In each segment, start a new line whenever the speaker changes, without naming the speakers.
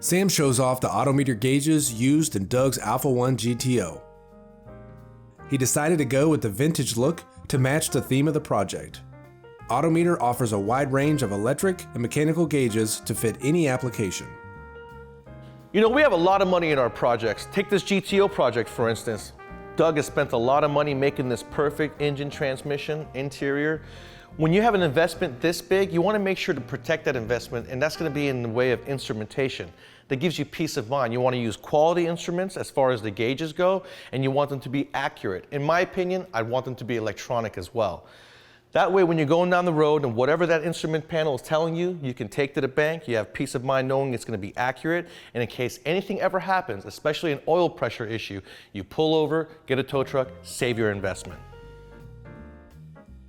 Sam shows off the odometer gauges used in Doug's Alpha 1 GTO. He decided to go with the vintage look to match the theme of the project. Odometer offers a wide range of electric and mechanical gauges to fit any application.
You know, we have a lot of money in our projects. Take this GTO project, for instance. Doug has spent a lot of money making this perfect engine transmission interior. When you have an investment this big, you want to make sure to protect that investment, and that's going to be in the way of instrumentation. That gives you peace of mind. You want to use quality instruments as far as the gauges go, and you want them to be accurate. In my opinion, I want them to be electronic as well. That way, when you're going down the road and whatever that instrument panel is telling you, you can take to the bank, you have peace of mind knowing it's going to be accurate, and in case anything ever happens, especially an oil pressure issue, you pull over, get a tow truck, save your investment.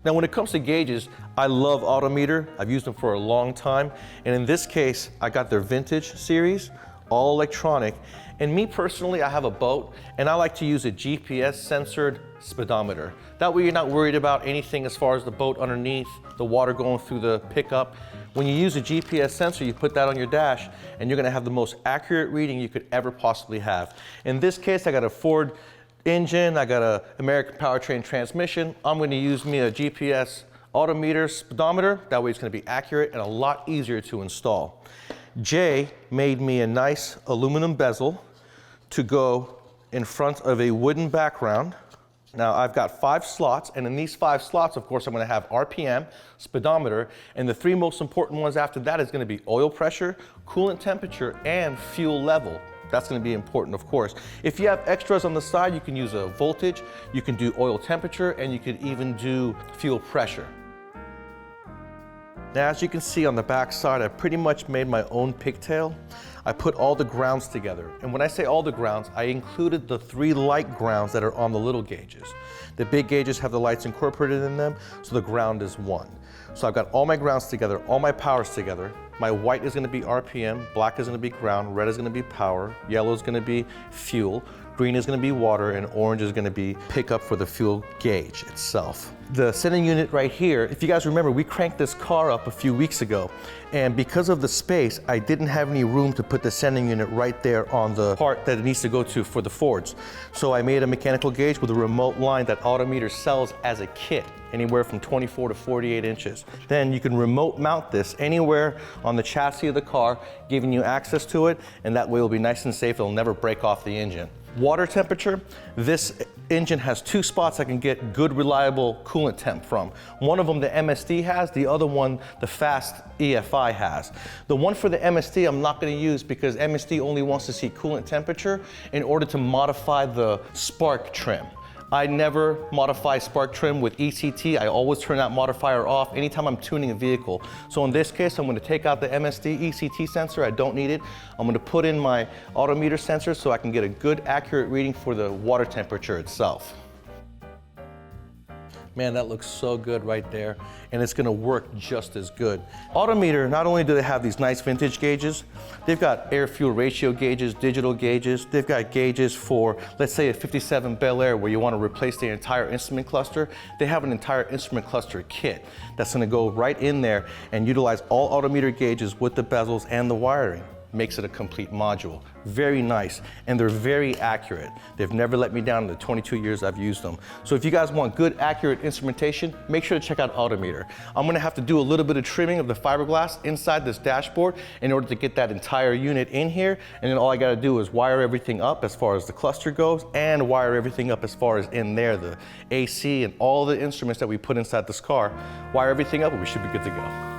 Now, when it comes to gauges, I love Odometer. I've used them for a long time. And in this case, I got their vintage series, all electronic. And me personally, I have a boat and I like to use a GPS censored speedometer. That way you're not worried about anything as far as the boat underneath, the water going through the pickup. When you use a GPS sensor, you put that on your dash and you're gonna have the most accurate reading you could ever possibly have. In this case, I got a Ford engine, I got a American powertrain transmission. I'm going to use me a GPS odometer speedometer. That way it's going to be accurate and a lot easier to install. Jay made me a nice aluminum bezel to go in front of a wooden background. Now I've got 5 slots, and in these 5 slots, of course, I'm going to have RPM, speedometer, and the 3 most important ones after that is going to be oil pressure, coolant temperature, and fuel level. That's going to be important, of course. If you have extras on the side, you can use a voltage, you can do oil temperature, and you can even do fuel pressure. Now, as you can see on the back side, I pretty much made my own pigtail. I put all the grounds together. And when I say all the grounds, I included the 3 light grounds that are on the little gauges. The big gauges have the lights incorporated in them, so the ground is 1. So I've got all my grounds together, all my powers together. My white is going to be RPM, black is going to be ground, red is going to be power, yellow is going to be fuel, green is going to be water, and orange is going to be pickup for the fuel gauge itself. The sending unit right here, if you guys remember, we cranked this car up a few weeks ago, and because of the space, I didn't have any room to put the sending unit right there on the part that it needs to go to for the Fords. So I made a mechanical gauge with a remote line that Odometer sells as a kit, anywhere from 24 to 48 inches. Then you can remote mount this anywhere on the chassis of the car, giving you access to it, and that way it'll be nice and safe, it'll never break off the engine. Water temperature, this engine has 2 spots I can get good reliable coolant temp from. One of them the MSD has, the other one the fast EFI has. The one for the MSD I'm not going to use because MSD only wants to see coolant temperature in order to modify the spark trim. I never modify spark trim with ECT. I always turn that modifier off anytime I'm tuning a vehicle. So in this case, I'm going to take out the MSD ECT sensor. I don't need it. I'm going to put in my odometer sensor so I can get a good, accurate reading for the water temperature itself. Man, that looks so good right there, and it's gonna work just as good. Odometer, not only do they have these nice vintage gauges, they've got air-fuel ratio gauges, digital gauges, they've got gauges for, let's say, a 57 Bel Air where you wanna replace the entire instrument cluster. They have an entire instrument cluster kit that's gonna go right in there and utilize all odometer gauges with the bezels and the wiring. Makes it a complete module. Very nice, and they're very accurate. They've never let me down in the 22 years I've used them. So if you guys want good, accurate instrumentation, make sure to check out Odometer. I'm gonna have to do a little bit of trimming of the fiberglass inside this dashboard in order to get that entire unit in here, and then all I gotta do is wire everything up as far as the cluster goes, and wire everything up as far as in there, the AC and all the instruments that we put inside this car. Wire everything up and we should be good to go.